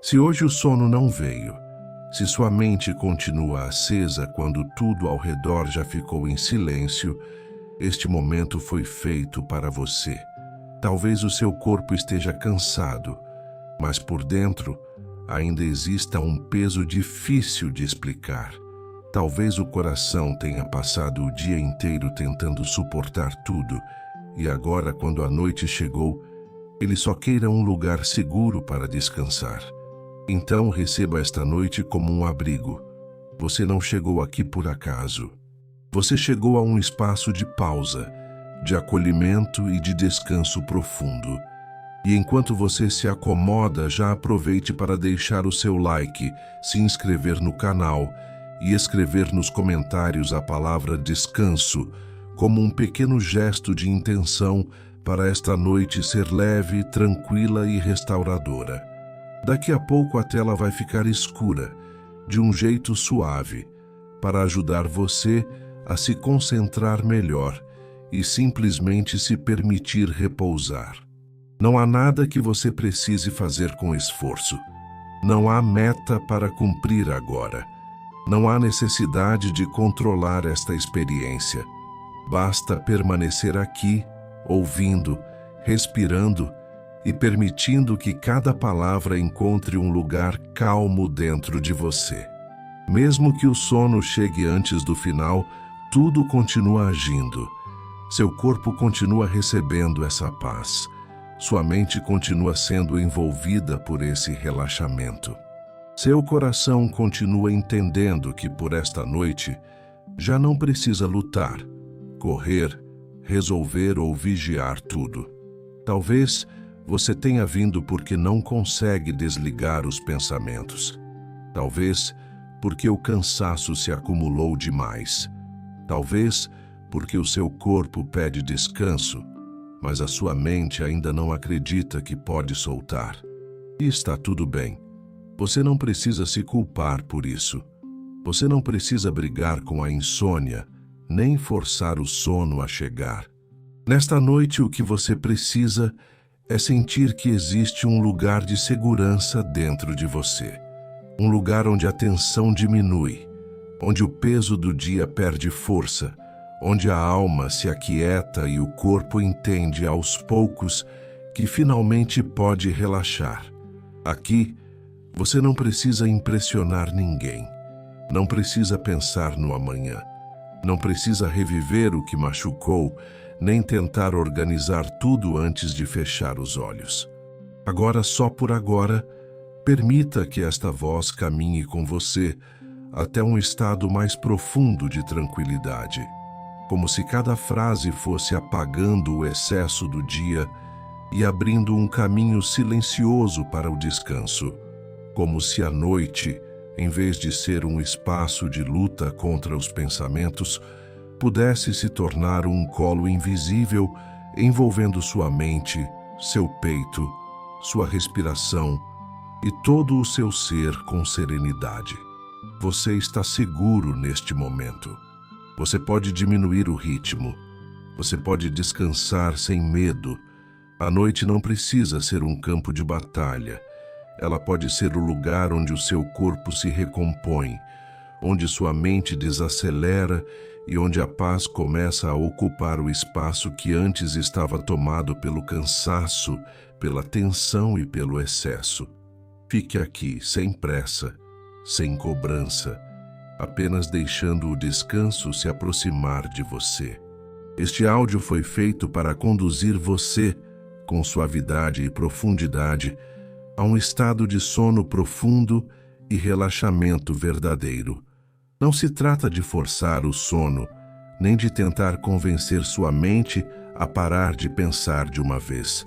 Se hoje o sono não veio, se sua mente continua acesa quando tudo ao redor já ficou em silêncio, este momento foi feito para você. Talvez o seu corpo esteja cansado, mas por dentro ainda exista um peso difícil de explicar. Talvez o coração tenha passado o dia inteiro tentando suportar tudo, e agora, quando a noite chegou, ele só queira um lugar seguro para descansar. Então receba esta noite como um abrigo. Você não chegou aqui por acaso. Você chegou a um espaço de pausa, de acolhimento e de descanso profundo. E enquanto você se acomoda, já aproveite para deixar o seu like, se inscrever no canal e escrever nos comentários a palavra descanso, como um pequeno gesto de intenção para esta noite ser leve, tranquila e restauradora. Daqui a pouco a tela vai ficar escura, de um jeito suave, para ajudar você a se concentrar melhor e simplesmente se permitir repousar. Não há nada que você precise fazer com esforço. Não há meta para cumprir agora. Não há necessidade de controlar esta experiência. Basta permanecer aqui, ouvindo, respirando e permitindo que cada palavra encontre um lugar calmo dentro de você. Mesmo que o sono chegue antes do final, tudo continua agindo. Seu corpo continua recebendo essa paz. Sua mente continua sendo envolvida por esse relaxamento. Seu coração continua entendendo que por esta noite já não precisa lutar, correr, resolver ou vigiar tudo. Talvez você tenha vindo porque não consegue desligar os pensamentos. Talvez porque o cansaço se acumulou demais. Talvez porque o seu corpo pede descanso, mas a sua mente ainda não acredita que pode soltar. E está tudo bem. Você não precisa se culpar por isso. Você não precisa brigar com a insônia, nem forçar o sono a chegar. Nesta noite, o que você precisa é sentir que existe um lugar de segurança dentro de você. Um lugar onde a tensão diminui, onde o peso do dia perde força, onde a alma se aquieta e o corpo entende aos poucos que finalmente pode relaxar. Aqui, você não precisa impressionar ninguém. Não precisa pensar no amanhã. Não precisa reviver o que machucou, nem tentar organizar tudo antes de fechar os olhos. Agora, só por agora, permita que esta voz caminhe com você até um estado mais profundo de tranquilidade, como se cada frase fosse apagando o excesso do dia e abrindo um caminho silencioso para o descanso, como se a noite, em vez de ser um espaço de luta contra os pensamentos, pudesse se tornar um colo invisível envolvendo sua mente, seu peito, sua respiração e todo o seu ser com serenidade. Você está seguro neste momento. Você pode diminuir o ritmo. Você pode descansar sem medo. A noite não precisa ser um campo de batalha. Ela pode ser o lugar onde o seu corpo se recompõe, onde sua mente desacelera e onde a paz começa a ocupar o espaço que antes estava tomado pelo cansaço, pela tensão e pelo excesso. Fique aqui, sem pressa, sem cobrança, apenas deixando o descanso se aproximar de você. Este áudio foi feito para conduzir você, com suavidade e profundidade, a um estado de sono profundo e relaxamento verdadeiro. Não se trata de forçar o sono, nem de tentar convencer sua mente a parar de pensar de uma vez.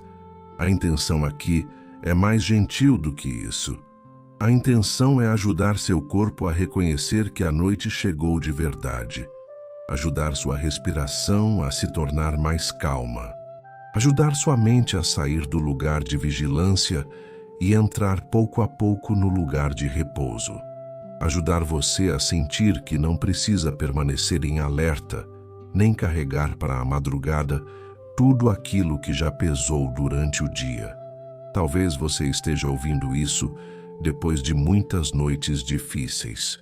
A intenção aqui é mais gentil do que isso. A intenção é ajudar seu corpo a reconhecer que a noite chegou de verdade, ajudar sua respiração a se tornar mais calma, ajudar sua mente a sair do lugar de vigilância e entrar pouco a pouco no lugar de repouso. Ajudar você a sentir que não precisa permanecer em alerta, nem carregar para a madrugada tudo aquilo que já pesou durante o dia. Talvez você esteja ouvindo isso depois de muitas noites difíceis.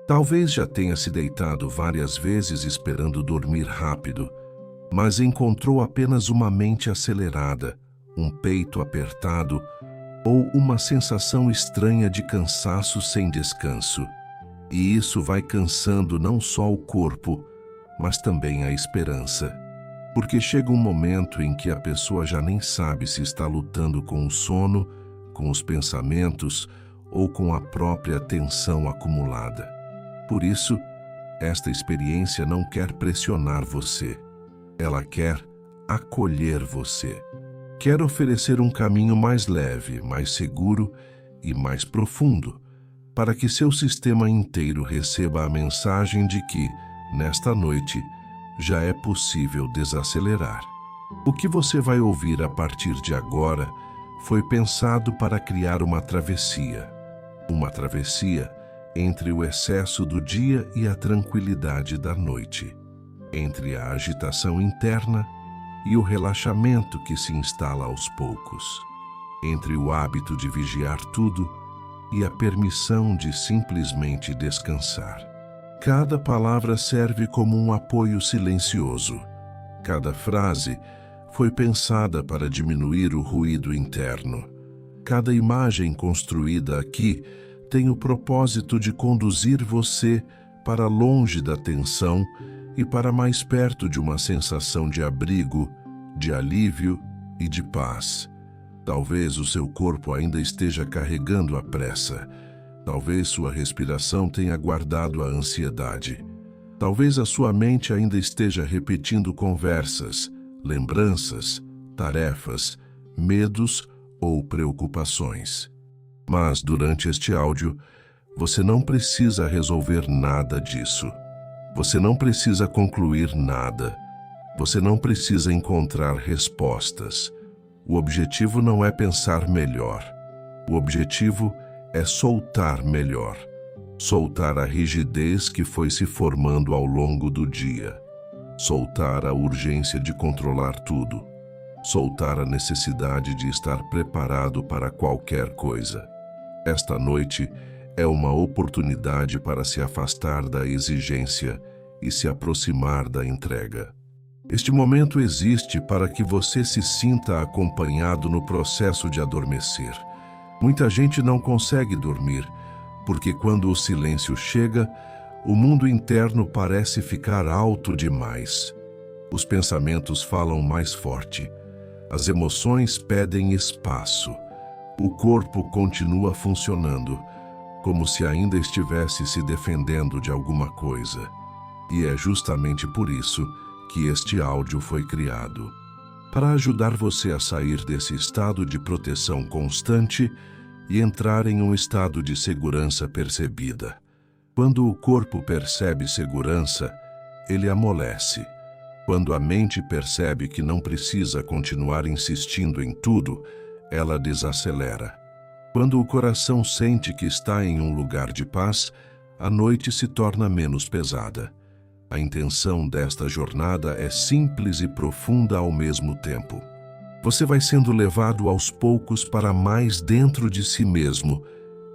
Talvez já tenha se deitado várias vezes esperando dormir rápido, mas encontrou apenas uma mente acelerada, um peito apertado ou uma sensação estranha de cansaço sem descanso. E isso vai cansando não só o corpo, mas também a esperança. Porque chega um momento em que a pessoa já nem sabe se está lutando com o sono, com os pensamentos ou com a própria tensão acumulada. Por isso, esta experiência não quer pressionar você. Ela quer acolher você. Quer oferecer um caminho mais leve, mais seguro e mais profundo, para que seu sistema inteiro receba a mensagem de que, nesta noite, já é possível desacelerar. O que você vai ouvir a partir de agora foi pensado para criar uma travessia entre o excesso do dia e a tranquilidade da noite, entre a agitação interna e o relaxamento que se instala aos poucos, entre o hábito de vigiar tudo e a permissão de simplesmente descansar. Cada palavra serve como um apoio silencioso. Cada frase foi pensada para diminuir o ruído interno. Cada imagem construída aqui tem o propósito de conduzir você para longe da tensão e para mais perto de uma sensação de abrigo, de alívio e de paz. Talvez o seu corpo ainda esteja carregando a pressa. Talvez sua respiração tenha guardado a ansiedade. Talvez a sua mente ainda esteja repetindo conversas, lembranças, tarefas, medos ou preocupações. Mas, durante este áudio, você não precisa resolver nada disso. Você não precisa concluir nada. Você não precisa encontrar respostas. O objetivo não é pensar melhor. O objetivo é soltar melhor. Soltar a rigidez que foi se formando ao longo do dia. Soltar a urgência de controlar tudo. Soltar a necessidade de estar preparado para qualquer coisa. Esta noite é uma oportunidade para se afastar da exigência e se aproximar da entrega. Este momento existe para que você se sinta acompanhado no processo de adormecer. Muita gente não consegue dormir, porque quando o silêncio chega, o mundo interno parece ficar alto demais. Os pensamentos falam mais forte. As emoções pedem espaço. O corpo continua funcionando, como se ainda estivesse se defendendo de alguma coisa. E é justamente por isso que este áudio foi criado. Para ajudar você a sair desse estado de proteção constante e entrar em um estado de segurança percebida. Quando o corpo percebe segurança, ele amolece. Quando a mente percebe que não precisa continuar insistindo em tudo, ela desacelera. Quando o coração sente que está em um lugar de paz, a noite se torna menos pesada. A intenção desta jornada é simples e profunda ao mesmo tempo. Você vai sendo levado aos poucos para mais dentro de si mesmo,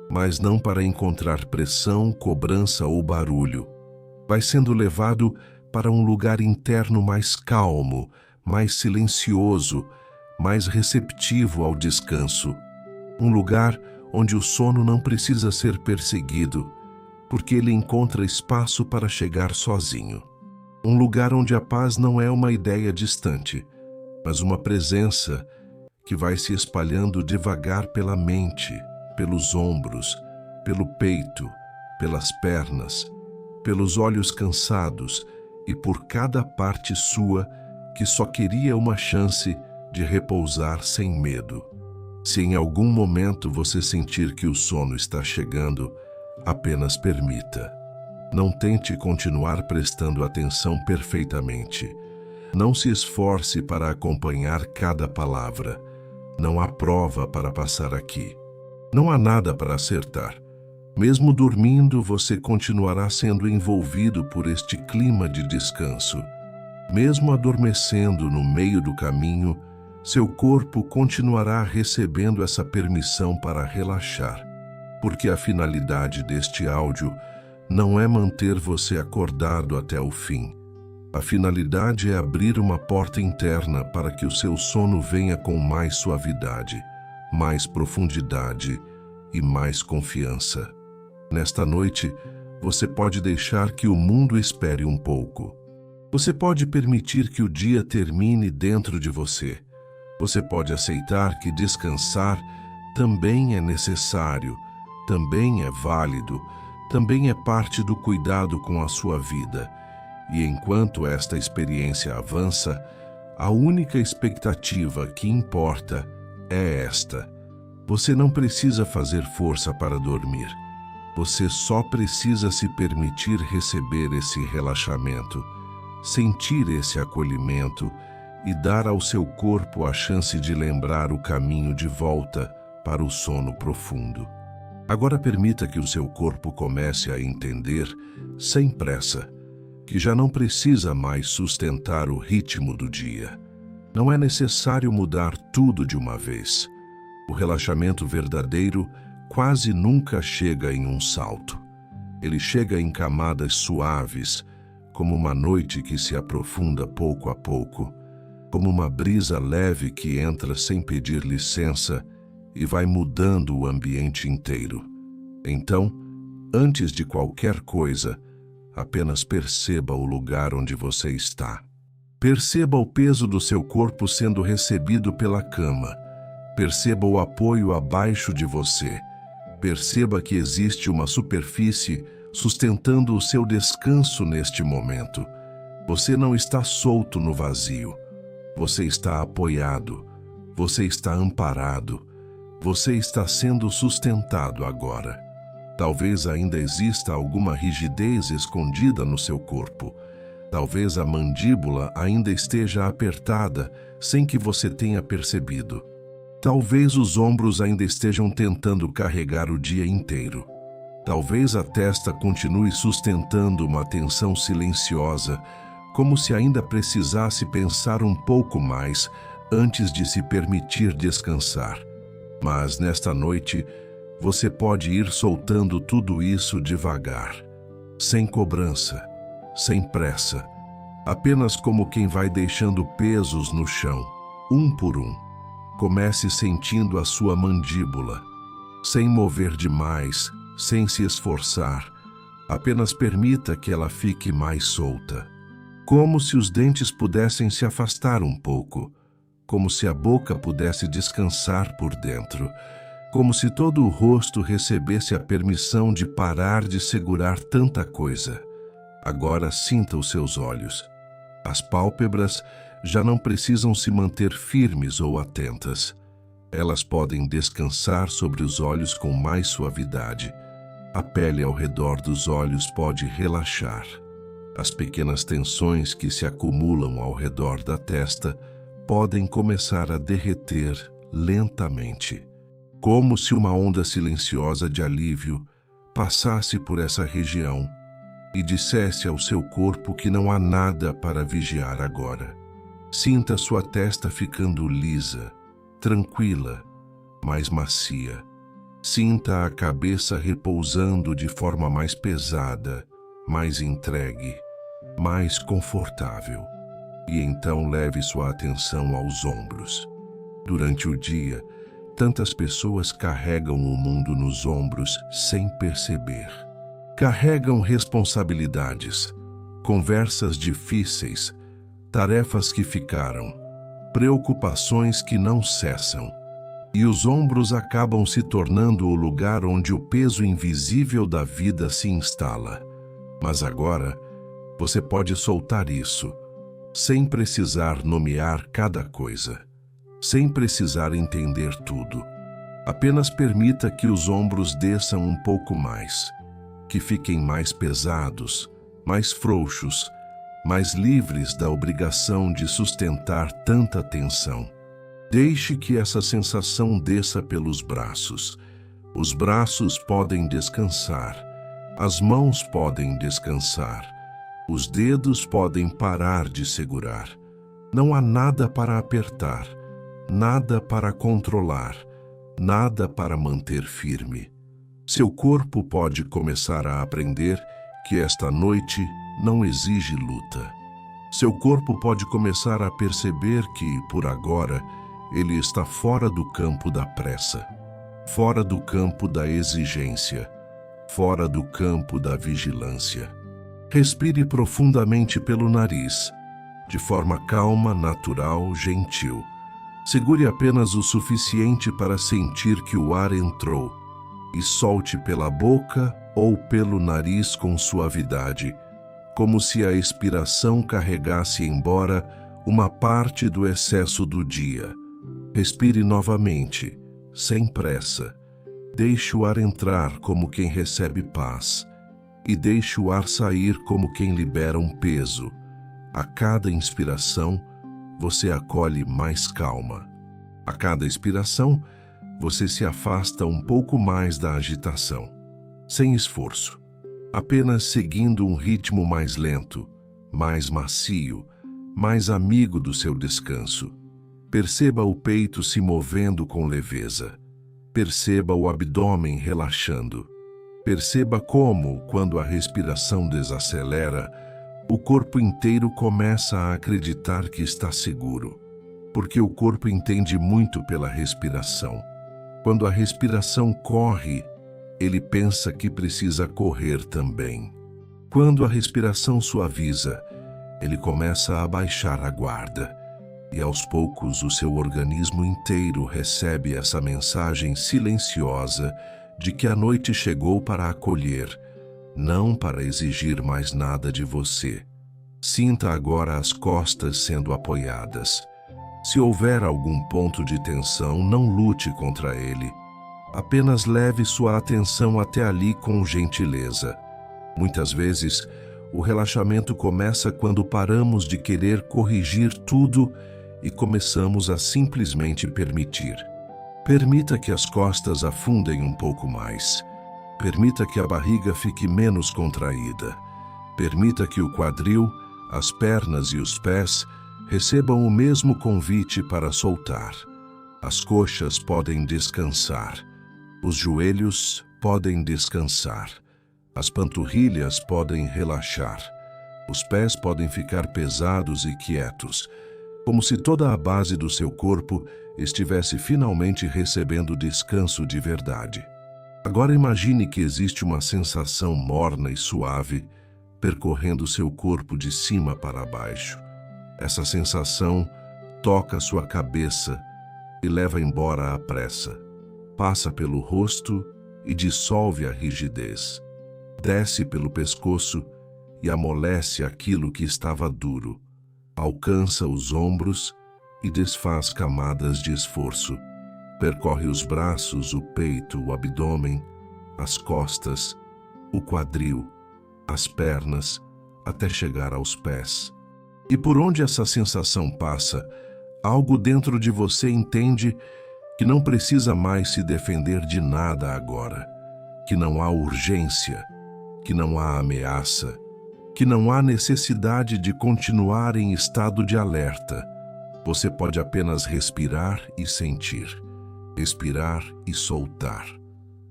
mas não para encontrar pressão, cobrança ou barulho. Vai sendo levado para um lugar interno mais calmo, mais silencioso, mais receptivo ao descanso. Um lugar onde o sono não precisa ser perseguido, porque ele encontra espaço para chegar sozinho. Um lugar onde a paz não é uma ideia distante, mas uma presença que vai se espalhando devagar pela mente, pelos ombros, pelo peito, pelas pernas, pelos olhos cansados e por cada parte sua que só queria uma chance de repousar sem medo. Se em algum momento você sentir que o sono está chegando, apenas permita. Não tente continuar prestando atenção perfeitamente. Não se esforce para acompanhar cada palavra. Não há prova para passar aqui. Não há nada para acertar. Mesmo dormindo, você continuará sendo envolvido por este clima de descanso. Mesmo adormecendo no meio do caminho, seu corpo continuará recebendo essa permissão para relaxar. porque a finalidade deste áudio não é manter você acordado até o fim. A finalidade é abrir uma porta interna para que o seu sono venha com mais suavidade, mais profundidade e mais confiança. Nesta noite, você pode deixar que o mundo espere um pouco. Você pode permitir que o dia termine dentro de você. Você pode aceitar que descansar também é necessário, também é válido, também é parte do cuidado com a sua vida. E enquanto esta experiência avança, a única expectativa que importa é esta: você não precisa fazer força para dormir. Você só precisa se permitir receber esse relaxamento, sentir esse acolhimento e dar ao seu corpo a chance de lembrar o caminho de volta para o sono profundo. Agora permita que o seu corpo comece a entender, sem pressa, que já não precisa mais sustentar o ritmo do dia. Não é necessário mudar tudo de uma vez. O relaxamento verdadeiro quase nunca chega em um salto. Ele chega em camadas suaves, como uma noite que se aprofunda pouco a pouco, como uma brisa leve que entra sem pedir licença e vai mudando o ambiente inteiro. Então, antes de qualquer coisa, apenas perceba o lugar onde você está. Perceba o peso do seu corpo sendo recebido pela cama. Perceba o apoio abaixo de você. Perceba que existe uma superfície sustentando o seu descanso neste momento. Você não está solto no vazio. Você está apoiado. Você está amparado. Você está sendo sustentado agora. Talvez ainda exista alguma rigidez escondida no seu corpo. Talvez a mandíbula ainda esteja apertada sem que você tenha percebido. Talvez os ombros ainda estejam tentando carregar o dia inteiro. Talvez a testa continue sustentando uma tensão silenciosa, como se ainda precisasse pensar um pouco mais antes de se permitir descansar. Mas nesta noite, você pode ir soltando tudo isso devagar, sem cobrança, sem pressa, apenas como quem vai deixando pesos no chão, um por um. Comece sentindo a sua mandíbula, sem mover demais, sem se esforçar. Apenas permita que ela fique mais solta. Como se os dentes pudessem se afastar um pouco, como se a boca pudesse descansar por dentro, como se todo o rosto recebesse a permissão de parar de segurar tanta coisa. Agora sinta os seus olhos. As pálpebras já não precisam se manter firmes ou atentas. Elas podem descansar sobre os olhos com mais suavidade. A pele ao redor dos olhos pode relaxar. As pequenas tensões que se acumulam ao redor da testa podem começar a derreter lentamente, como se uma onda silenciosa de alívio passasse por essa região e dissesse ao seu corpo que não há nada para vigiar agora. Sinta sua testa ficando lisa, tranquila, mais macia. Sinta a cabeça repousando de forma mais pesada, mais entregue, mais confortável. E então leve sua atenção aos ombros. Durante o dia, tantas pessoas carregam o mundo nos ombros sem perceber. Carregam responsabilidades, conversas difíceis, tarefas que ficaram, preocupações que não cessam. E os ombros acabam se tornando o lugar onde o peso invisível da vida se instala. Mas agora, você pode soltar isso, sem precisar nomear cada coisa, sem precisar entender tudo. Apenas permita que os ombros desçam um pouco mais, que fiquem mais pesados, mais frouxos, mais livres da obrigação de sustentar tanta tensão. Deixe que essa sensação desça pelos braços. Os braços podem descansar, as mãos podem descansar, os dedos podem parar de segurar. Não há nada para apertar, nada para controlar, nada para manter firme. Seu corpo pode começar a aprender que esta noite não exige luta. Seu corpo pode começar a perceber que, por agora, ele está fora do campo da pressa, fora do campo da exigência, fora do campo da vigilância. Respire profundamente pelo nariz, de forma calma, natural, gentil. Segure apenas o suficiente para sentir que o ar entrou e solte pela boca ou pelo nariz com suavidade, como se a expiração carregasse embora uma parte do excesso do dia. Respire novamente, sem pressa. Deixe o ar entrar como quem recebe paz e deixe o ar sair como quem libera um peso. A cada inspiração, você acolhe mais calma. A cada expiração, você se afasta um pouco mais da agitação, sem esforço, apenas seguindo um ritmo mais lento, mais macio, mais amigo do seu descanso. Perceba o peito se movendo com leveza. Perceba o abdômen relaxando. Perceba como, quando a respiração desacelera, o corpo inteiro começa a acreditar que está seguro, porque o corpo entende muito pela respiração. Quando a respiração corre, ele pensa que precisa correr também. Quando a respiração suaviza, ele começa a baixar a guarda. E aos poucos o seu organismo inteiro recebe essa mensagem silenciosa de que a noite chegou para acolher, não para exigir mais nada de você. Sinta agora as costas sendo apoiadas. Se houver algum ponto de tensão, não lute contra ele. Apenas leve sua atenção até ali com gentileza. Muitas vezes, o relaxamento começa quando paramos de querer corrigir tudo e começamos a simplesmente permitir. Permita que as costas afundem um pouco mais. Permita que a barriga fique menos contraída. Permita que o quadril, as pernas e os pés recebam o mesmo convite para soltar. As coxas podem descansar. Os joelhos podem descansar. As panturrilhas podem relaxar. Os pés podem ficar pesados e quietos, como se toda a base do seu corpo estivesse finalmente recebendo descanso de verdade. Agora imagine que existe uma sensação morna e suave percorrendo seu corpo de cima para baixo. Essa sensação toca sua cabeça e leva embora a pressa. Passa pelo rosto e dissolve a rigidez. Desce pelo pescoço e amolece aquilo que estava duro. Alcança os ombros e desfaz camadas de esforço. Percorre os braços, o peito, o abdômen, as costas, o quadril, as pernas, até chegar aos pés. E por onde essa sensação passa, algo dentro de você entende que não precisa mais se defender de nada agora, que não há urgência, que não há ameaça, que não há necessidade de continuar em estado de alerta. Você pode apenas respirar e sentir, respirar e soltar,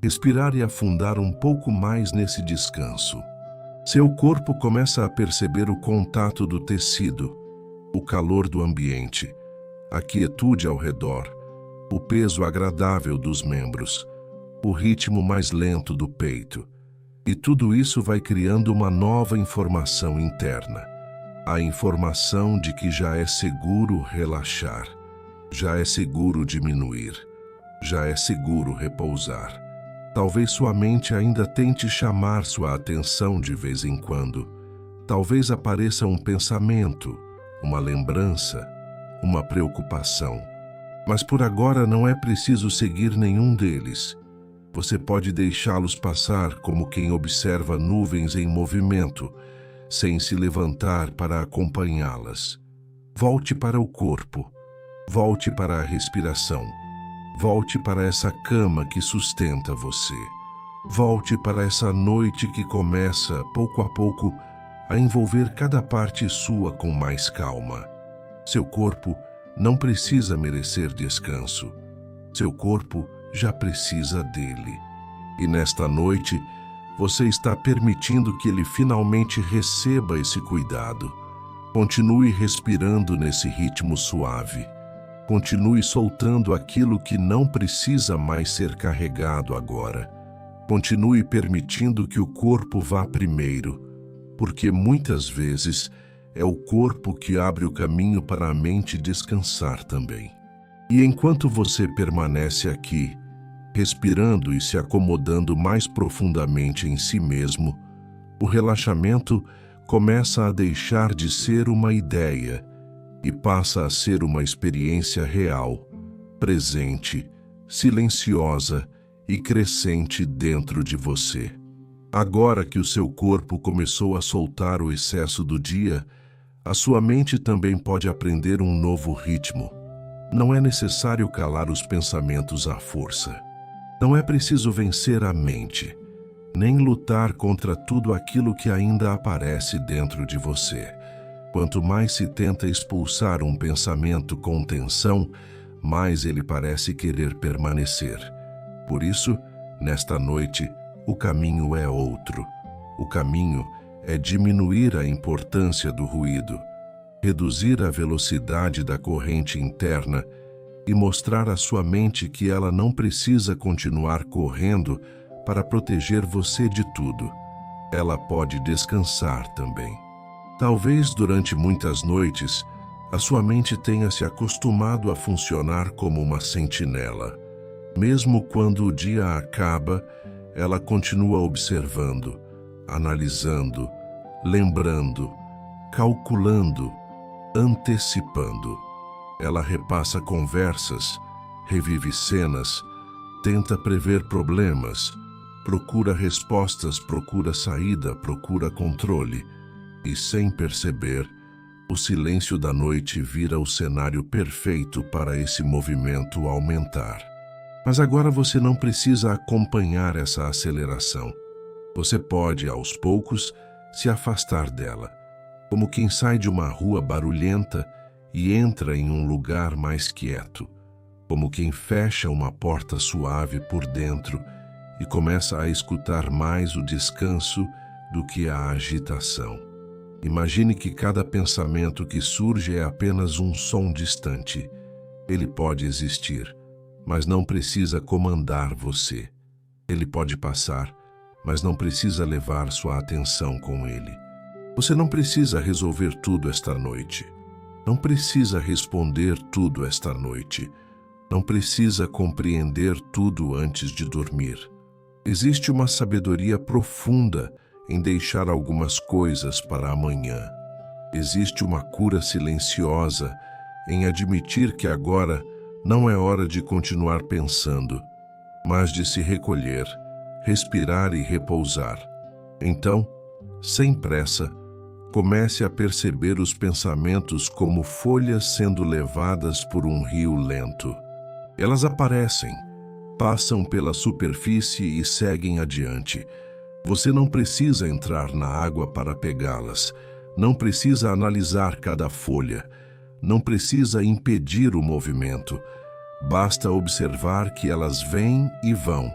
respirar e afundar um pouco mais nesse descanso. Seu corpo começa a perceber o contato do tecido, o calor do ambiente, a quietude ao redor, o peso agradável dos membros, o ritmo mais lento do peito. E tudo isso vai criando uma nova informação interna. A informação de que já é seguro relaxar, já é seguro diminuir, já é seguro repousar. Talvez sua mente ainda tente chamar sua atenção de vez em quando. Talvez apareça um pensamento, uma lembrança, uma preocupação. Mas por agora não é preciso seguir nenhum deles. Você pode deixá-los passar como quem observa nuvens em movimento, sem se levantar para acompanhá-las. Volte para o corpo, volte para a respiração, volte para essa cama que sustenta você. Volte para essa noite que começa, pouco a pouco, a envolver cada parte sua com mais calma. Seu corpo não precisa merecer descanso. Seu corpo já precisa dele. E nesta noite, você está permitindo que ele finalmente receba esse cuidado. Continue respirando nesse ritmo suave. Continue soltando aquilo que não precisa mais ser carregado agora. Continue permitindo que o corpo vá primeiro, porque muitas vezes é o corpo que abre o caminho para a mente descansar também. E enquanto você permanece aqui, respirando e se acomodando mais profundamente em si mesmo, o relaxamento começa a deixar de ser uma ideia e passa a ser uma experiência real, presente, silenciosa e crescente dentro de você. Agora que o seu corpo começou a soltar o excesso do dia, a sua mente também pode aprender um novo ritmo. Não é necessário calar os pensamentos à força. Não é preciso vencer a mente, nem lutar contra tudo aquilo que ainda aparece dentro de você. Quanto mais se tenta expulsar um pensamento com tensão, mais ele parece querer permanecer. Por isso, nesta noite, o caminho é outro. O caminho é diminuir a importância do ruído, reduzir a velocidade da corrente interna e mostrar à sua mente que ela não precisa continuar correndo para proteger você de tudo. Ela pode descansar também. Talvez durante muitas noites, a sua mente tenha se acostumado a funcionar como uma sentinela. Mesmo quando o dia acaba, ela continua observando, analisando, lembrando, calculando, antecipando. Ela repassa conversas, revive cenas, tenta prever problemas, procura respostas, procura saída, procura controle. E sem perceber, o silêncio da noite vira o cenário perfeito para esse movimento aumentar. Mas agora você não precisa acompanhar essa aceleração. Você pode, aos poucos, se afastar dela, como quem sai de uma rua barulhenta e entra em um lugar mais quieto, como quem fecha uma porta suave por dentro e começa a escutar mais o descanso do que a agitação. Imagine que cada pensamento que surge é apenas um som distante. Ele pode existir, mas não precisa comandar você. Ele pode passar, mas não precisa levar sua atenção com ele. Você não precisa resolver tudo esta noite. Não precisa responder tudo esta noite. Não precisa compreender tudo antes de dormir. Existe uma sabedoria profunda em deixar algumas coisas para amanhã. Existe uma cura silenciosa em admitir que agora não é hora de continuar pensando, mas de se recolher, respirar e repousar. Então, sem pressa, comece a perceber os pensamentos como folhas sendo levadas por um rio lento. Elas aparecem, passam pela superfície e seguem adiante. Você não precisa entrar na água para pegá-las, não precisa analisar cada folha, não precisa impedir o movimento. Basta observar que elas vêm e vão.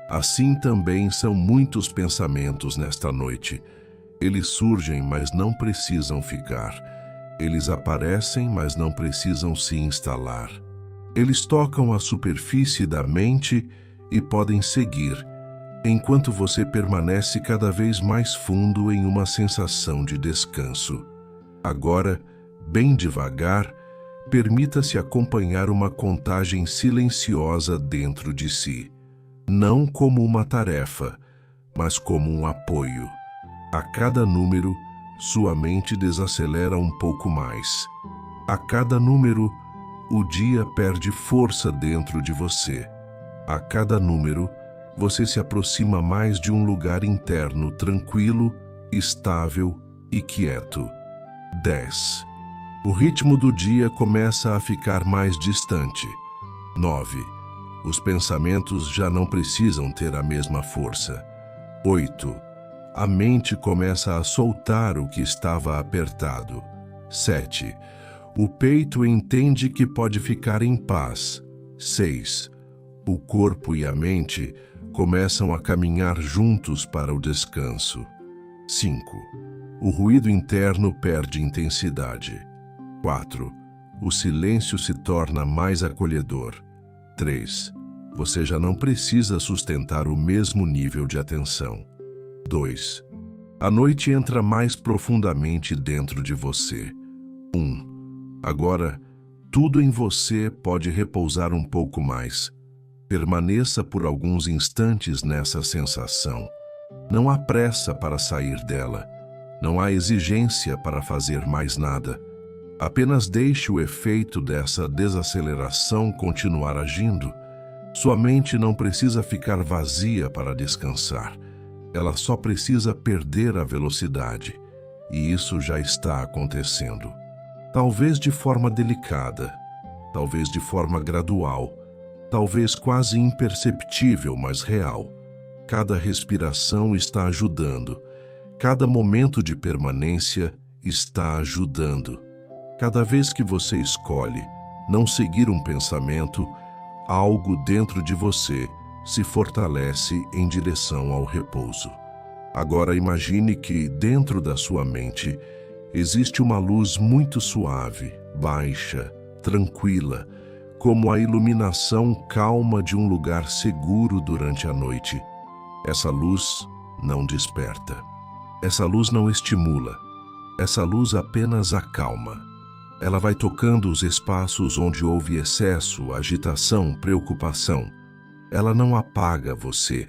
Assim também são muitos pensamentos nesta noite. Eles surgem, mas não precisam ficar. Eles aparecem, mas não precisam se instalar. Eles tocam a superfície da mente e podem seguir, enquanto você permanece cada vez mais fundo em uma sensação de descanso. Agora, bem devagar, permita-se acompanhar uma contagem silenciosa dentro de si. Não como uma tarefa, mas como um apoio. A cada número, sua mente desacelera um pouco mais. A cada número, o dia perde força dentro de você. A cada número, você se aproxima mais de um lugar interno tranquilo, estável e quieto. 10. O ritmo do dia começa a ficar mais distante. 9. Os pensamentos já não precisam ter a mesma força. 8. A mente começa a soltar o que estava apertado. 7. O peito entende que pode ficar em paz. 6. O corpo e a mente começam a caminhar juntos para o descanso. 5. O ruído interno perde intensidade. 4. O silêncio se torna mais acolhedor. 3. Você já não precisa sustentar o mesmo nível de atenção. 2. A noite entra mais profundamente dentro de você. 1. Agora, tudo em você pode repousar um pouco mais. Permaneça por alguns instantes nessa sensação. Não há pressa para sair dela. Não há exigência para fazer mais nada. Apenas deixe o efeito dessa desaceleração continuar agindo. Sua mente não precisa ficar vazia para descansar. Ela só precisa perder a velocidade. E isso já está acontecendo. Talvez de forma delicada, talvez de forma gradual, talvez quase imperceptível, mas real. Cada respiração está ajudando. Cada momento de permanência está ajudando. Cada vez que você escolhe não seguir um pensamento, algo dentro de você se fortalece em direção ao repouso. Agora imagine que, dentro da sua mente, existe uma luz muito suave, baixa, tranquila, como a iluminação calma de um lugar seguro durante a noite. Essa luz não desperta. Essa luz não estimula. Essa luz apenas acalma. Ela vai tocando os espaços onde houve excesso, agitação, preocupação. Ela não apaga você.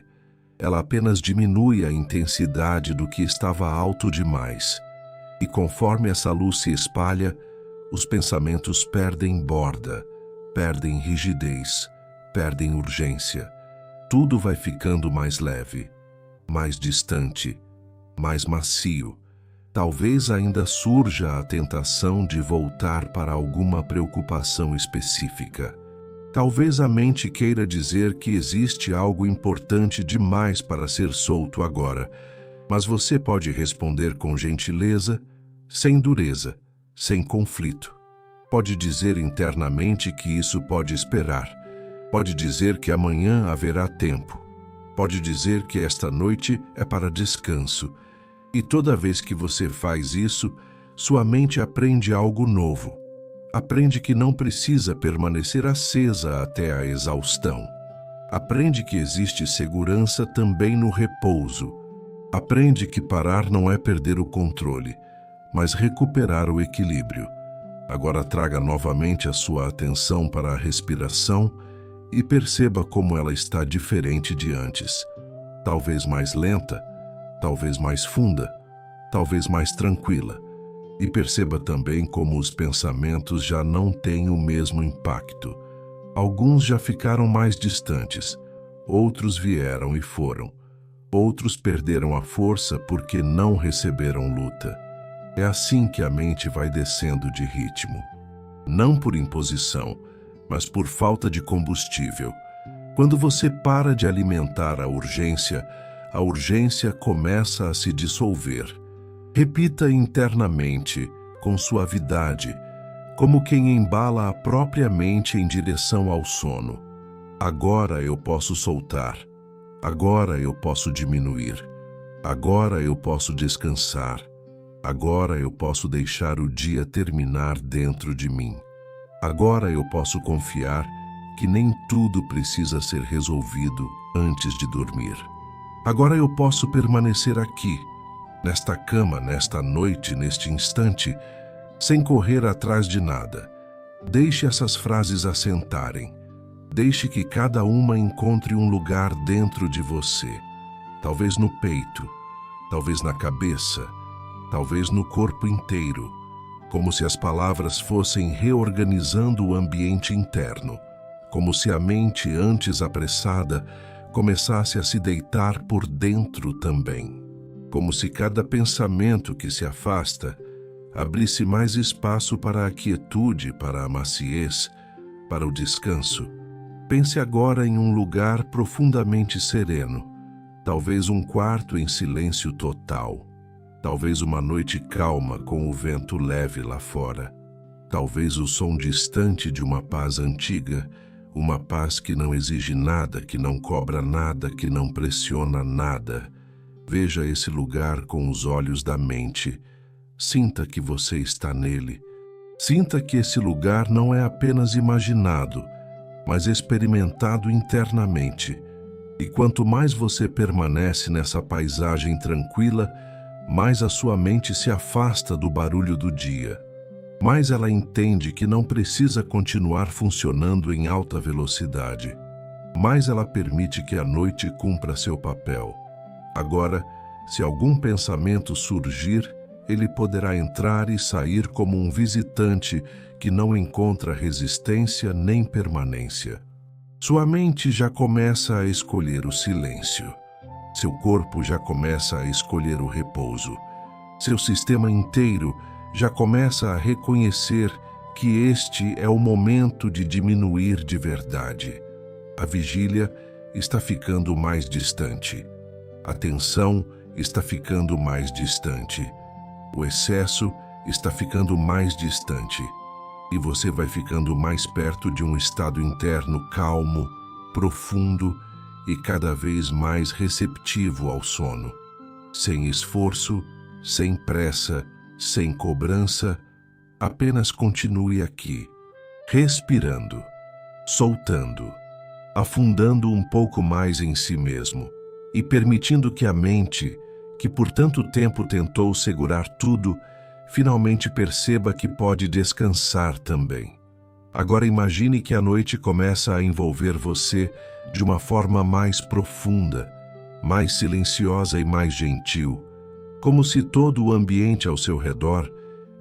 Ela apenas diminui a intensidade do que estava alto demais. E conforme essa luz se espalha, os pensamentos perdem borda, perdem rigidez, perdem urgência. Tudo vai ficando mais leve, mais distante, mais macio. Talvez ainda surja a tentação de voltar para alguma preocupação específica. Talvez a mente queira dizer que existe algo importante demais para ser solto agora, mas você pode responder com gentileza, sem dureza, sem conflito. Pode dizer internamente que isso pode esperar. Pode dizer que amanhã haverá tempo. Pode dizer que esta noite é para descanso. E toda vez que você faz isso, sua mente aprende algo novo. Aprende que não precisa permanecer acesa até a exaustão. Aprende que existe segurança também no repouso. Aprende que parar não é perder o controle, mas recuperar o equilíbrio. Agora traga novamente a sua atenção para a respiração e perceba como ela está diferente de antes. Talvez mais lenta, talvez mais funda, talvez mais tranquila. E perceba também como os pensamentos já não têm o mesmo impacto. Alguns já ficaram mais distantes, outros vieram e foram. Outros perderam a força porque não receberam luta. É assim que a mente vai descendo de ritmo. Não por imposição, mas por falta de combustível. Quando você para de alimentar a urgência começa a se dissolver. Repita internamente, com suavidade, como quem embala a própria mente em direção ao sono. Agora eu posso soltar. Agora eu posso diminuir. Agora eu posso descansar. Agora eu posso deixar o dia terminar dentro de mim. Agora eu posso confiar que nem tudo precisa ser resolvido antes de dormir. Agora eu posso permanecer aqui, nesta cama, nesta noite, neste instante, sem correr atrás de nada. Deixe essas frases assentarem. Deixe que cada uma encontre um lugar dentro de você. Talvez no peito, talvez na cabeça, talvez no corpo inteiro, como se as palavras fossem reorganizando o ambiente interno, como se a mente, antes apressada, começasse a se deitar por dentro também. Como se cada pensamento que se afasta abrisse mais espaço para a quietude, para a maciez, para o descanso. Pense agora em um lugar profundamente sereno, talvez um quarto em silêncio total, talvez uma noite calma com o vento leve lá fora, talvez o som distante de uma paz antiga, Uma paz que não exige nada, que não cobra nada, que não pressiona nada. Veja esse lugar com os olhos da mente. Sinta que você está nele. Sinta que esse lugar não é apenas imaginado, mas experimentado internamente. E quanto mais você permanece nessa paisagem tranquila, mais a sua mente se afasta do barulho do dia. Mais ela entende que não precisa continuar funcionando em alta velocidade. Mais ela permite que a noite cumpra seu papel. Agora, se algum pensamento surgir, ele poderá entrar e sair como um visitante que não encontra resistência nem permanência. Sua mente já começa a escolher o silêncio. Seu corpo já começa a escolher o repouso. Seu sistema inteiro já começa a reconhecer que este é o momento de diminuir de verdade. A vigília está ficando mais distante. A tensão está ficando mais distante. O excesso está ficando mais distante. E você vai ficando mais perto de um estado interno calmo, profundo e cada vez mais receptivo ao sono. Sem esforço, sem pressa, sem cobrança, apenas continue aqui, respirando, soltando, afundando um pouco mais em si mesmo e permitindo que a mente, que por tanto tempo tentou segurar tudo, finalmente perceba que pode descansar também. Agora imagine que a noite começa a envolver você de uma forma mais profunda, mais silenciosa e mais gentil, como se todo o ambiente ao seu redor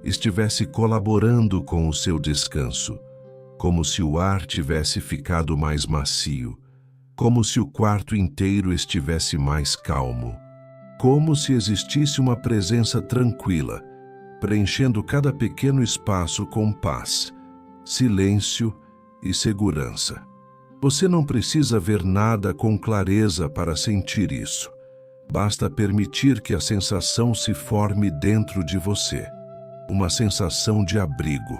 estivesse colaborando com o seu descanso, como se o ar tivesse ficado mais macio, como se o quarto inteiro estivesse mais calmo, como se existisse uma presença tranquila, preenchendo cada pequeno espaço com paz, silêncio e segurança. Você não precisa ver nada com clareza para sentir isso. Basta permitir que a sensação se forme dentro de você. Uma sensação de abrigo,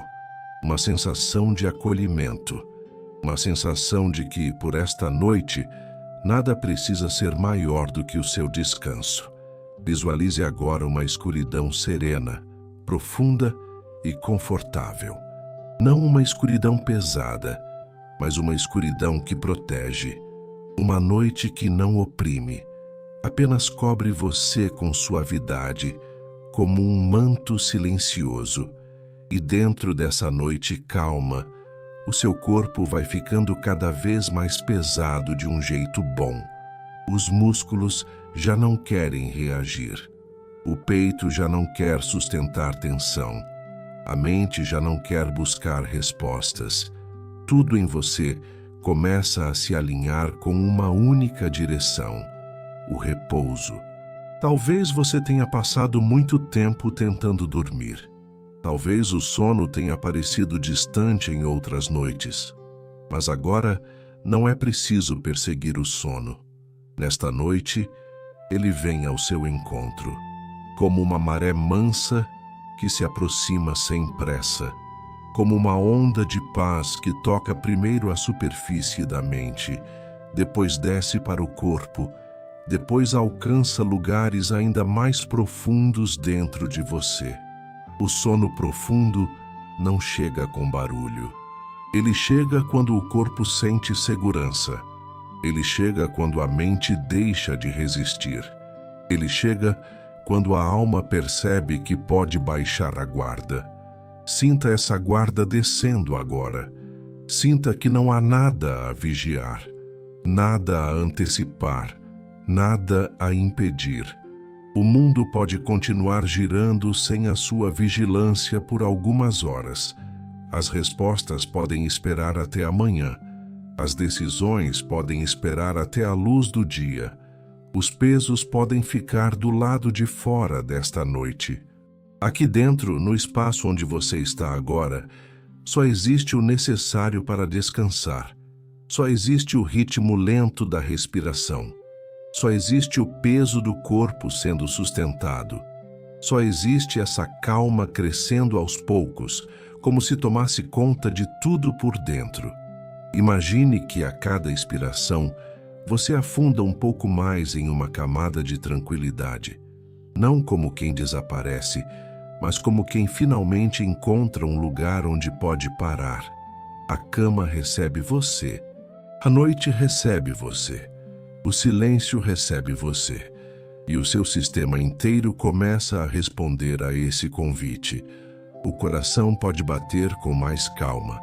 uma sensação de acolhimento, uma sensação de que, por esta noite, nada precisa ser maior do que o seu descanso. Visualize agora uma escuridão serena, profunda e confortável. Não uma escuridão pesada, mas uma escuridão que protege. Uma noite que não oprime, apenas cobre você com suavidade, como um manto silencioso. E dentro dessa noite calma, o seu corpo vai ficando cada vez mais pesado de um jeito bom. Os músculos já não querem reagir. O peito já não quer sustentar tensão. A mente já não quer buscar respostas. Tudo em você começa a se alinhar com uma única direção: o repouso. Talvez você tenha passado muito tempo tentando dormir. Talvez o sono tenha parecido distante em outras noites. Mas agora não é preciso perseguir o sono. Nesta noite, ele vem ao seu encontro, como uma maré mansa que se aproxima sem pressa, como uma onda de paz que toca primeiro a superfície da mente, depois desce para o corpo, depois alcança lugares ainda mais profundos dentro de você. O sono profundo não chega com barulho. Ele chega quando o corpo sente segurança. Ele chega quando a mente deixa de resistir. Ele chega quando a alma percebe que pode baixar a guarda. Sinta essa guarda descendo agora. Sinta que não há nada a vigiar, nada a antecipar, nada a impedir. O mundo pode continuar girando sem a sua vigilância por algumas horas. As respostas podem esperar até amanhã. As decisões podem esperar até a luz do dia. Os pesos podem ficar do lado de fora desta noite. Aqui dentro, no espaço onde você está agora, só existe o necessário para descansar. Só existe o ritmo lento da respiração. Só existe o peso do corpo sendo sustentado. Só existe essa calma crescendo aos poucos, como se tomasse conta de tudo por dentro. Imagine que a cada expiração você afunda um pouco mais em uma camada de tranquilidade, não como quem desaparece, mas como quem finalmente encontra um lugar onde pode parar. A cama recebe você, a noite recebe você, o silêncio recebe você, e o seu sistema inteiro começa a responder a esse convite. O coração pode bater com mais calma,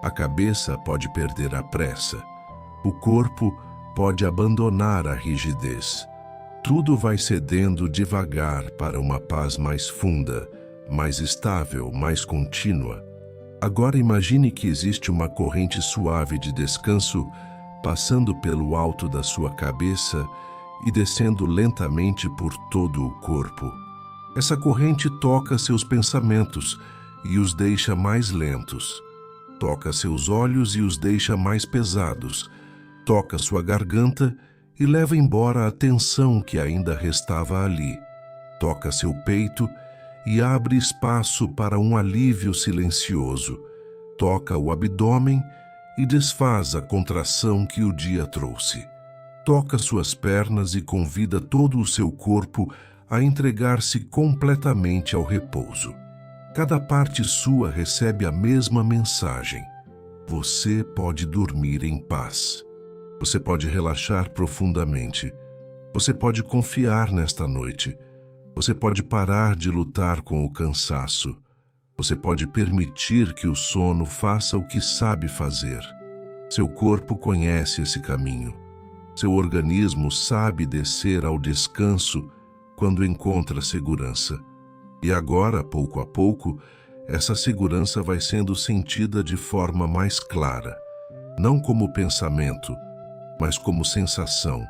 a cabeça pode perder a pressa, o corpo pode abandonar a rigidez. Tudo vai cedendo devagar para uma paz mais funda, mais estável, mais contínua. Agora imagine que existe uma corrente suave de descanso passando pelo alto da sua cabeça e descendo lentamente por todo o corpo. Essa corrente toca seus pensamentos e os deixa mais lentos. Toca seus olhos e os deixa mais pesados. Toca sua garganta e leva embora a tensão que ainda restava ali. Toca seu peito e abre espaço para um alívio silencioso. Toca o abdômen e desfaz a contração que o dia trouxe. Toca suas pernas e convida todo o seu corpo a entregar-se completamente ao repouso. Cada parte sua recebe a mesma mensagem. Você pode dormir em paz. Você pode relaxar profundamente. Você pode confiar nesta noite. Você pode parar de lutar com o cansaço. Você pode permitir que o sono faça o que sabe fazer. Seu corpo conhece esse caminho. Seu organismo sabe descer ao descanso quando encontra segurança. E agora, pouco a pouco, essa segurança vai sendo sentida de forma mais clara, não como pensamento, mas como sensação.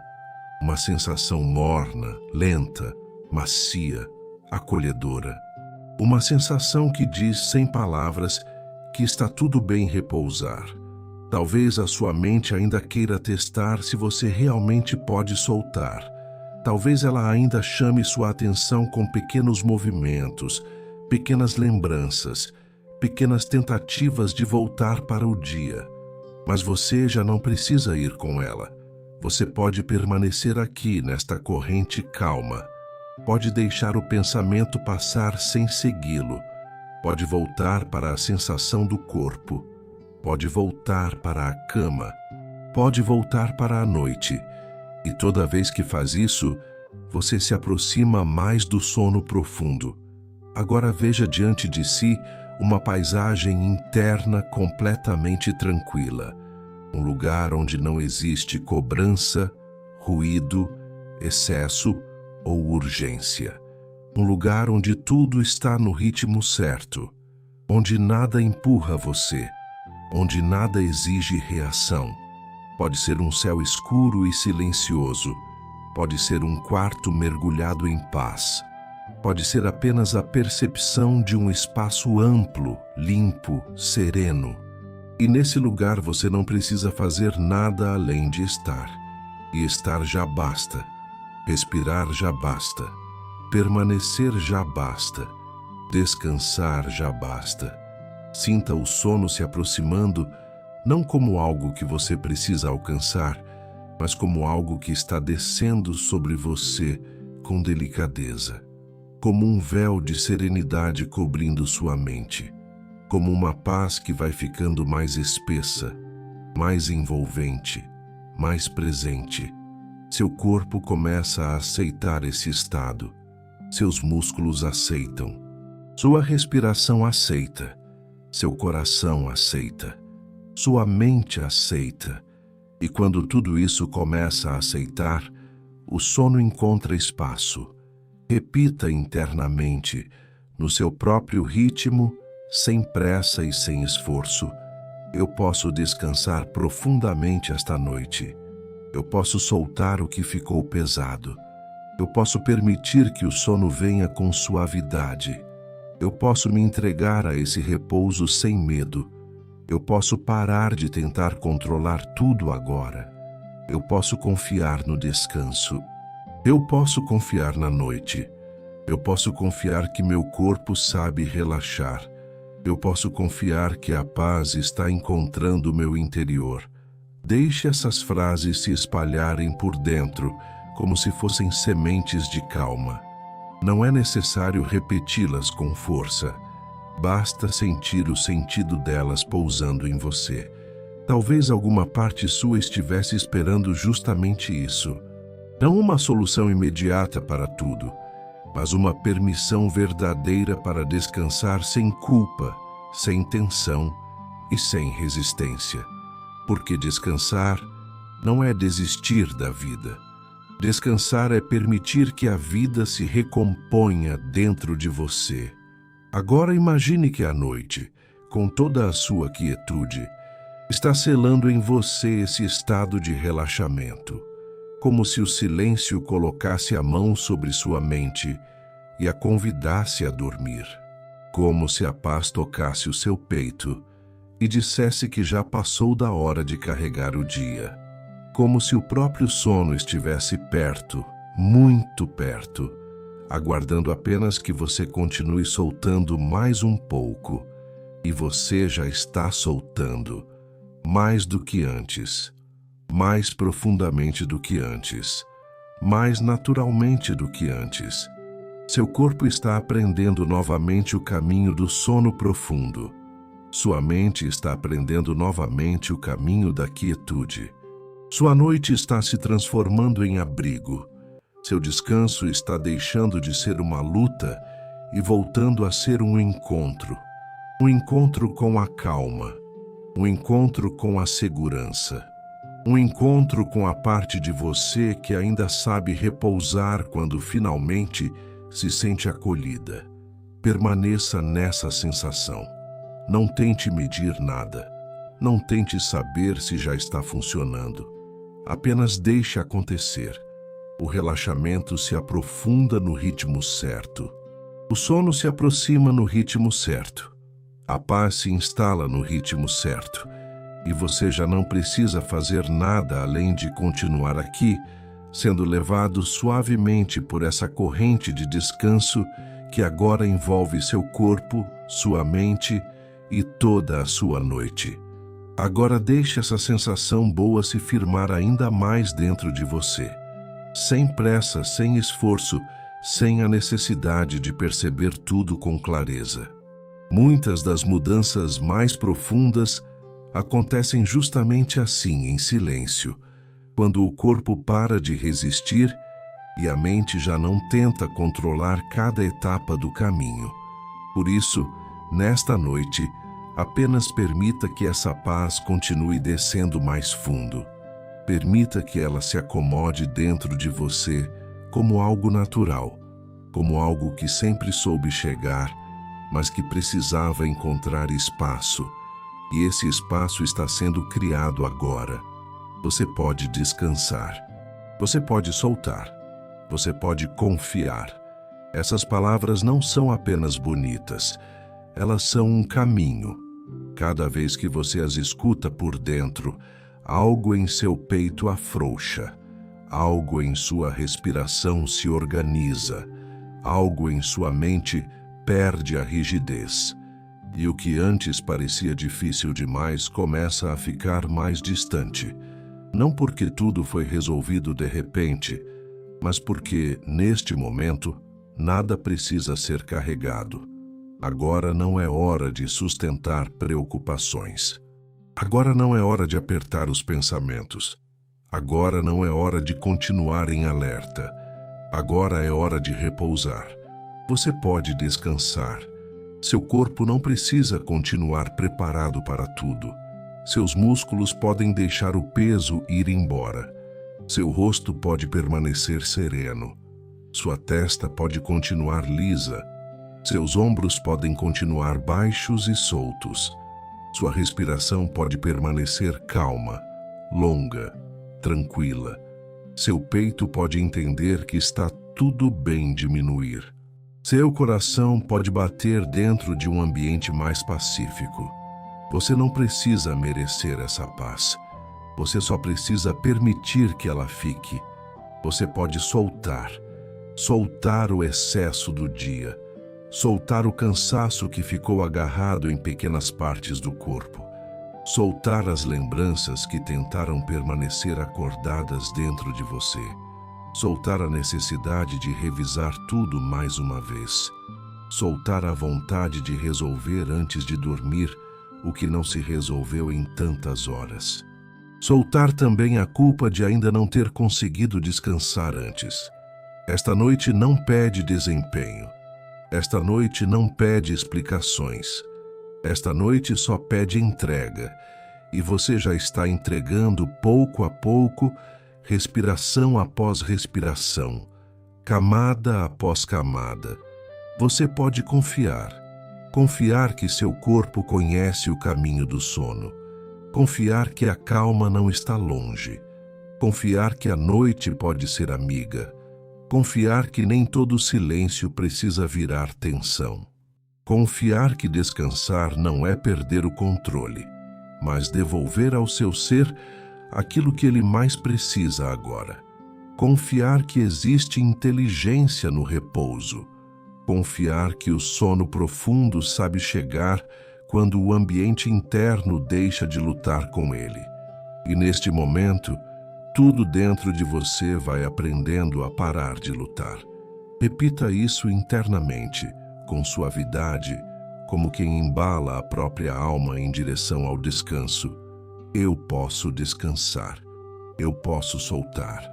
Uma sensação morna, lenta, macia, acolhedora. Uma sensação que diz sem palavras que está tudo bem repousar. Talvez a sua mente ainda queira testar se você realmente pode soltar. Talvez ela ainda chame sua atenção com pequenos movimentos, pequenas lembranças, pequenas tentativas de voltar para o dia. Mas você já não precisa ir com ela. Você pode permanecer aqui nesta corrente calma. Pode deixar o pensamento passar sem segui-lo. Pode voltar para a sensação do corpo. Pode voltar para a cama. Pode voltar para a noite. E toda vez que faz isso, você se aproxima mais do sono profundo. Agora veja diante de si uma paisagem interna completamente tranquila. Um lugar onde não existe cobrança, ruído, excesso ou urgência. Um lugar onde tudo está no ritmo certo. Onde nada empurra você. Onde nada exige reação. Pode ser um céu escuro e silencioso. Pode ser um quarto mergulhado em paz. Pode ser apenas a percepção de um espaço amplo, limpo, sereno. E nesse lugar você não precisa fazer nada além de estar. E estar já basta. Respirar já basta. Permanecer já basta. Descansar já basta. Sinta o sono se aproximando, não como algo que você precisa alcançar, mas como algo que está descendo sobre você com delicadeza. Como um véu de serenidade cobrindo sua mente. Como uma paz que vai ficando mais espessa, mais envolvente, mais presente. Seu corpo começa a aceitar esse estado. Seus músculos aceitam. Sua respiração aceita. Seu coração aceita. Sua mente aceita. E quando tudo isso começa a aceitar, o sono encontra espaço. Repita internamente, no seu próprio ritmo, sem pressa e sem esforço. Eu posso descansar profundamente esta noite. Eu posso soltar o que ficou pesado. Eu posso permitir que o sono venha com suavidade. Eu posso me entregar a esse repouso sem medo. Eu posso parar de tentar controlar tudo agora. Eu posso confiar no descanso. Eu posso confiar na noite. Eu posso confiar que meu corpo sabe relaxar. Eu posso confiar que a paz está encontrando o meu interior. Deixe essas frases se espalharem por dentro, como se fossem sementes de calma. Não é necessário repeti-las com força. Basta sentir o sentido delas pousando em você. Talvez alguma parte sua estivesse esperando justamente isso. Não uma solução imediata para tudo, mas uma permissão verdadeira para descansar sem culpa, sem tensão e sem resistência. Porque descansar não é desistir da vida. Descansar é permitir que a vida se recomponha dentro de você. Agora imagine que a noite, com toda a sua quietude, está selando em você esse estado de relaxamento, como se o silêncio colocasse a mão sobre sua mente e a convidasse a dormir, como se a paz tocasse o seu peito e dissesse que já passou da hora de carregar o dia, como se o próprio sono estivesse perto, muito perto, aguardando apenas que você continue soltando mais um pouco, e você já está soltando, mais do que antes, mais profundamente do que antes, mais naturalmente do que antes. Seu corpo está aprendendo novamente o caminho do sono profundo. Sua mente está aprendendo novamente o caminho da quietude. Sua noite está se transformando em abrigo. Seu descanso está deixando de ser uma luta e voltando a ser um encontro. Um encontro com a calma. Um encontro com a segurança. Um encontro com a parte de você que ainda sabe repousar quando finalmente se sente acolhida. Permaneça nessa sensação. Não tente medir nada. Não tente saber se já está funcionando. Apenas deixe acontecer. O relaxamento se aprofunda no ritmo certo. O sono se aproxima no ritmo certo. A paz se instala no ritmo certo. E você já não precisa fazer nada além de continuar aqui, sendo levado suavemente por essa corrente de descanso que agora envolve seu corpo, sua mente e toda a sua noite. Agora deixe essa sensação boa se firmar ainda mais dentro de você. Sem pressa, sem esforço, sem a necessidade de perceber tudo com clareza. Muitas das mudanças mais profundas acontecem justamente assim, em silêncio, quando o corpo para de resistir e a mente já não tenta controlar cada etapa do caminho. Por isso, nesta noite, apenas permita que essa paz continue descendo mais fundo. Permita que ela se acomode dentro de você como algo natural, como algo que sempre soube chegar, mas que precisava encontrar espaço. E esse espaço está sendo criado agora. Você pode descansar. Você pode soltar. Você pode confiar. Essas palavras não são apenas bonitas. Elas são um caminho. Cada vez que você as escuta por dentro, algo em seu peito afrouxa. Algo em sua respiração se organiza. Algo em sua mente perde a rigidez. E o que antes parecia difícil demais começa a ficar mais distante. Não porque tudo foi resolvido de repente, mas porque, neste momento, nada precisa ser carregado. Agora não é hora de sustentar preocupações. Agora não é hora de apertar os pensamentos. Agora não é hora de continuar em alerta. Agora é hora de repousar. Você pode descansar. Seu corpo não precisa continuar preparado para tudo. Seus músculos podem deixar o peso ir embora. Seu rosto pode permanecer sereno. Sua testa pode continuar lisa. Seus ombros podem continuar baixos e soltos. Sua respiração pode permanecer calma, longa, tranquila. Seu peito pode entender que está tudo bem diminuir. Seu coração pode bater dentro de um ambiente mais pacífico. Você não precisa merecer essa paz. Você só precisa permitir que ela fique. Você pode soltar o excesso do dia. Soltar o cansaço que ficou agarrado em pequenas partes do corpo. Soltar as lembranças que tentaram permanecer acordadas dentro de você. Soltar a necessidade de revisar tudo mais uma vez. Soltar a vontade de resolver antes de dormir o que não se resolveu em tantas horas. Soltar também a culpa de ainda não ter conseguido descansar antes. Esta noite não pede desempenho. Esta noite não pede explicações. Esta noite só pede entrega. E você já está entregando pouco a pouco, respiração após respiração, camada após camada. Você pode confiar. Confiar que seu corpo conhece o caminho do sono. Confiar que a calma não está longe. Confiar que a noite pode ser amiga. Confiar que nem todo silêncio precisa virar tensão. Confiar que descansar não é perder o controle, mas devolver ao seu ser aquilo que ele mais precisa agora. Confiar que existe inteligência no repouso. Confiar que o sono profundo sabe chegar quando o ambiente interno deixa de lutar com ele. E neste momento, tudo dentro de você vai aprendendo a parar de lutar. Repita isso internamente, com suavidade, como quem embala a própria alma em direção ao descanso. Eu posso descansar. Eu posso soltar.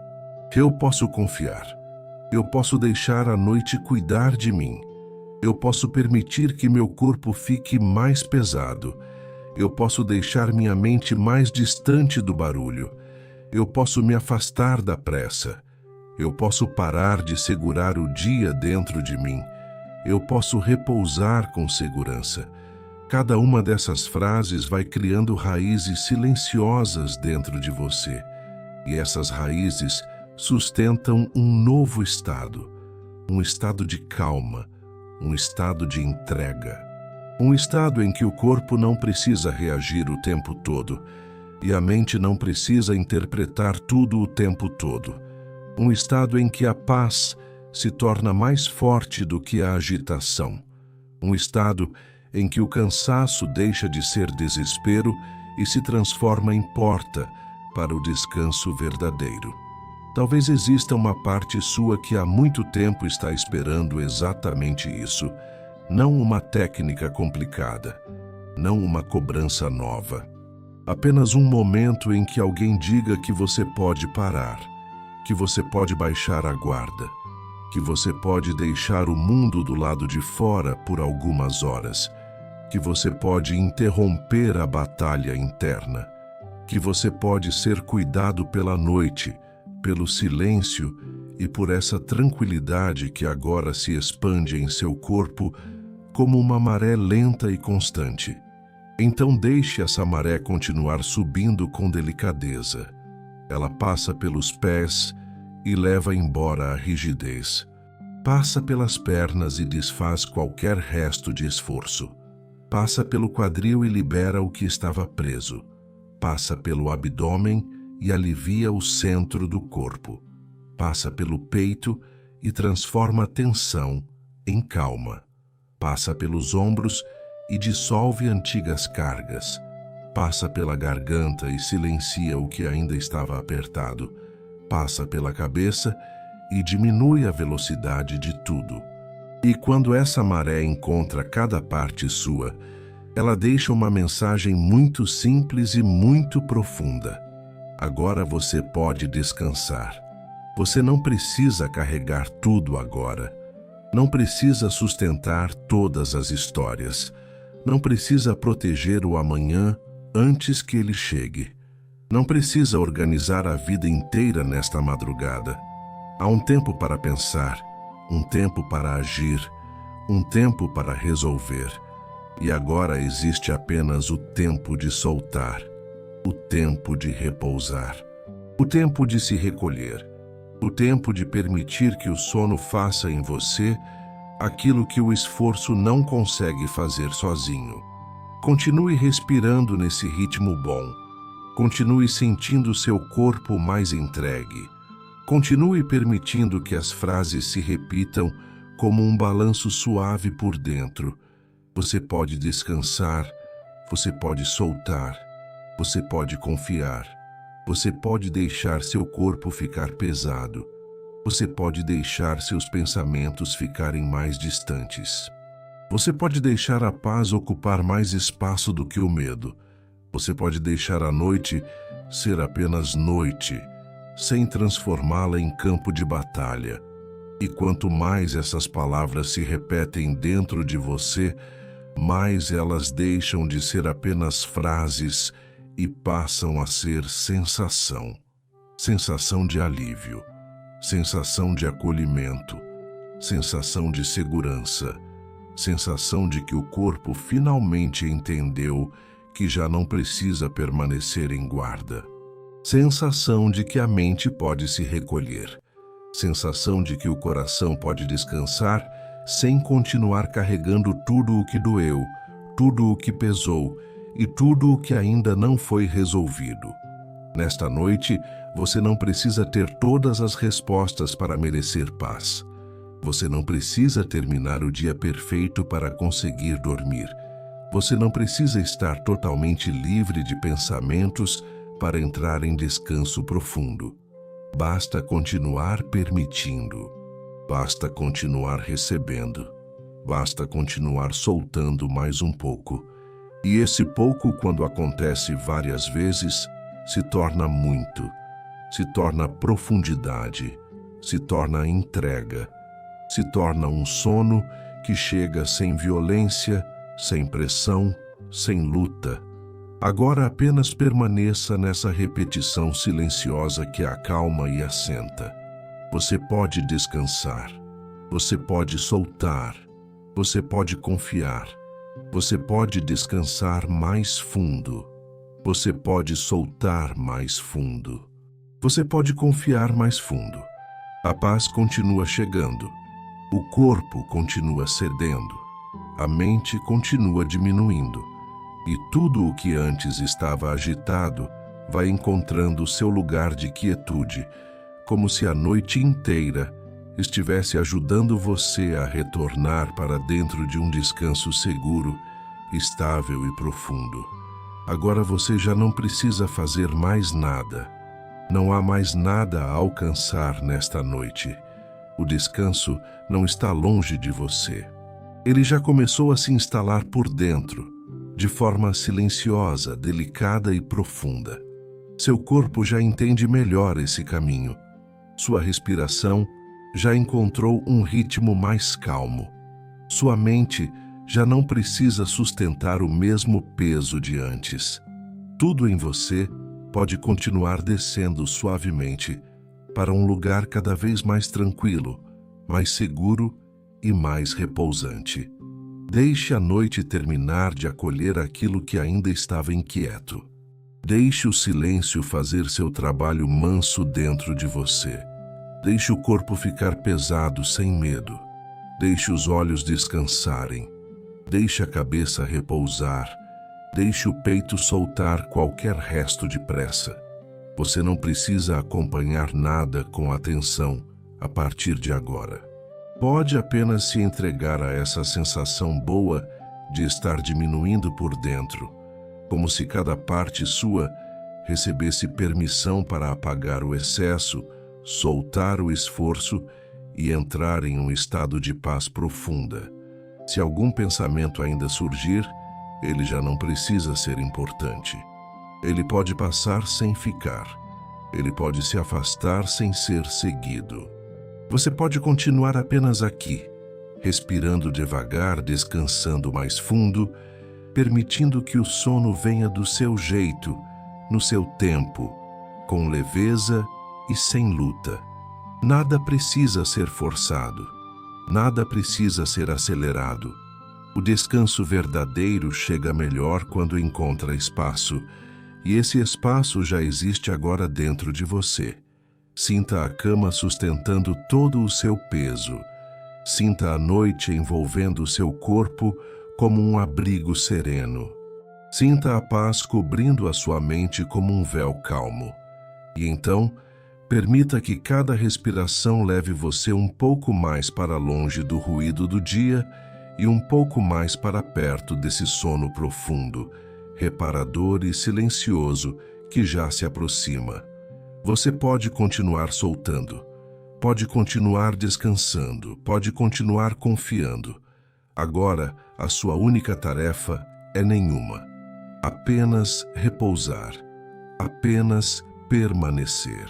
Eu posso confiar. Eu posso deixar a noite cuidar de mim. Eu posso permitir que meu corpo fique mais pesado. Eu posso deixar minha mente mais distante do barulho. Eu posso me afastar da pressa. Eu posso parar de segurar o dia dentro de mim. Eu posso repousar com segurança. Cada uma dessas frases vai criando raízes silenciosas dentro de você. E essas raízes sustentam um novo estado. Um estado de calma. Um estado de entrega. Um estado em que o corpo não precisa reagir o tempo todo. E a mente não precisa interpretar tudo o tempo todo. Um estado em que a paz se torna mais forte do que a agitação. Um estado em que o cansaço deixa de ser desespero e se transforma em porta para o descanso verdadeiro. Talvez exista uma parte sua que há muito tempo está esperando exatamente isso. Não uma técnica complicada, não uma cobrança nova. Apenas um momento em que alguém diga que você pode parar, que você pode baixar a guarda, que você pode deixar o mundo do lado de fora por algumas horas, que você pode interromper a batalha interna, que você pode ser cuidado pela noite, pelo silêncio e por essa tranquilidade que agora se expande em seu corpo como uma maré lenta e constante. Então deixe essa maré continuar subindo com delicadeza. Ela passa pelos pés e leva embora a rigidez. Passa pelas pernas e desfaz qualquer resto de esforço. Passa pelo quadril e libera o que estava preso. Passa pelo abdômen e alivia o centro do corpo. Passa pelo peito e transforma a tensão em calma. Passa pelos ombros e dissolve antigas cargas. Passa pela garganta e silencia o que ainda estava apertado. Passa pela cabeça e diminui a velocidade de tudo. E quando essa maré encontra cada parte sua, ela deixa uma mensagem muito simples e muito profunda. Agora você pode descansar. Você não precisa carregar tudo agora. Não precisa sustentar todas as histórias. Não precisa proteger o amanhã antes que ele chegue. Não precisa organizar a vida inteira nesta madrugada. Há um tempo para pensar, um tempo para agir, um tempo para resolver. E agora existe apenas o tempo de soltar, o tempo de repousar, o tempo de se recolher, o tempo de permitir que o sono faça em você aquilo que o esforço não consegue fazer sozinho. Continue respirando nesse ritmo bom. Continue sentindo seu corpo mais entregue. Continue permitindo que as frases se repitam como um balanço suave por dentro. Você pode descansar, você pode soltar, você pode confiar, você pode deixar seu corpo ficar pesado, você pode deixar seus pensamentos ficarem mais distantes. Você pode deixar a paz ocupar mais espaço do que o medo. Você pode deixar a noite ser apenas noite, sem transformá-la em campo de batalha. E quanto mais essas palavras se repetem dentro de você, mais elas deixam de ser apenas frases e passam a ser sensação. Sensação de alívio, sensação de acolhimento, sensação de segurança, sensação de que o corpo finalmente entendeu que já não precisa permanecer em guarda. Sensação de que a mente pode se recolher. Sensação de que o coração pode descansar sem continuar carregando tudo o que doeu, tudo o que pesou e tudo o que ainda não foi resolvido. Nesta noite, você não precisa ter todas as respostas para merecer paz. Você não precisa terminar o dia perfeito para conseguir dormir. Você não precisa estar totalmente livre de pensamentos para entrar em descanso profundo. Basta continuar permitindo. Basta continuar recebendo. Basta continuar soltando mais um pouco. E esse pouco, quando acontece várias vezes, se torna muito. Se torna profundidade. Se torna entrega. Se torna um sono que chega sem violência, sem pressão, sem luta. Agora apenas permaneça nessa repetição silenciosa que acalma e assenta. Você pode descansar. Você pode soltar. Você pode confiar. Você pode descansar mais fundo. Você pode soltar mais fundo. Você pode confiar mais fundo. A paz continua chegando. O corpo continua cedendo, a mente continua diminuindo, e tudo o que antes estava agitado vai encontrando seu lugar de quietude, como se a noite inteira estivesse ajudando você a retornar para dentro de um descanso seguro, estável e profundo. Agora você já não precisa fazer mais nada. Não há mais nada a alcançar nesta noite. O descanso não está longe de você. Ele já começou a se instalar por dentro, de forma silenciosa, delicada e profunda. Seu corpo já entende melhor esse caminho. Sua respiração já encontrou um ritmo mais calmo. Sua mente já não precisa sustentar o mesmo peso de antes. Tudo em você pode continuar descendo suavemente para um lugar cada vez mais tranquilo, mais seguro e mais repousante. Deixe a noite terminar de acolher aquilo que ainda estava inquieto. Deixe o silêncio fazer seu trabalho manso dentro de você. Deixe o corpo ficar pesado sem medo. Deixe os olhos descansarem. Deixe a cabeça repousar. Deixe o peito soltar qualquer resto de pressa. Você não precisa acompanhar nada com atenção a partir de agora. Pode apenas se entregar a essa sensação boa de estar diminuindo por dentro, como se cada parte sua recebesse permissão para apagar o excesso, soltar o esforço e entrar em um estado de paz profunda. Se algum pensamento ainda surgir, ele já não precisa ser importante. Ele pode passar sem ficar. Ele pode se afastar sem ser seguido. Você pode continuar apenas aqui, respirando devagar, descansando mais fundo, permitindo que o sono venha do seu jeito, no seu tempo, com leveza e sem luta. Nada precisa ser forçado. Nada precisa ser acelerado. O descanso verdadeiro chega melhor quando encontra espaço, e esse espaço já existe agora dentro de você. Sinta a cama sustentando todo o seu peso. Sinta a noite envolvendo o seu corpo como um abrigo sereno. Sinta a paz cobrindo a sua mente como um véu calmo. E então, Permita que cada respiração leve você um pouco mais para longe do ruído do dia e um pouco mais para perto desse sono profundo, reparador e silencioso que já se aproxima. Você pode continuar soltando, pode continuar descansando, pode continuar confiando. Agora, a sua única tarefa é nenhuma. Apenas repousar, apenas permanecer.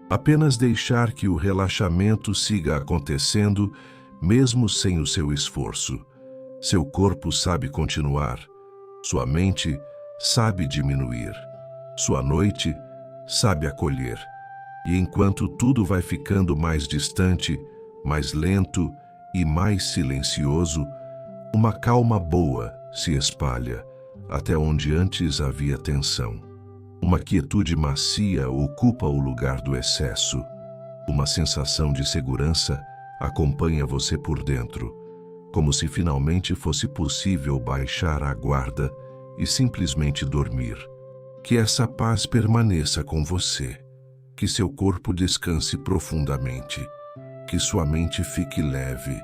Apenas deixar que o relaxamento siga acontecendo, mesmo sem o seu esforço. Seu corpo sabe continuar, sua mente sabe diminuir, sua noite sabe acolher. E enquanto tudo vai ficando mais distante, mais lento e mais silencioso, uma calma boa se espalha até onde antes havia tensão. Uma quietude macia ocupa o lugar do excesso. Uma sensação de segurança acompanha você por dentro, como se finalmente fosse possível baixar a guarda e simplesmente dormir. Que essa paz permaneça com você, que seu corpo descanse profundamente, que sua mente fique leve,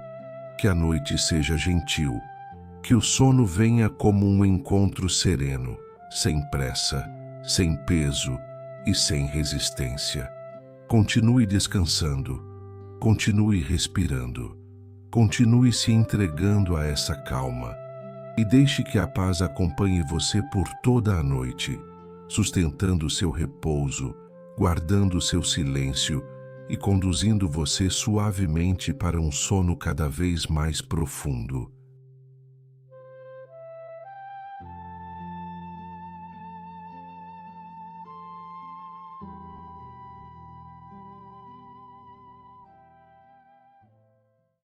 que a noite seja gentil, que o sono venha como um encontro sereno, sem pressa, sem peso e sem resistência. Continue descansando, continue respirando, continue se entregando a essa calma e deixe que a paz acompanhe você por toda a noite, sustentando seu repouso, guardando seu silêncio e conduzindo você suavemente para um sono cada vez mais profundo.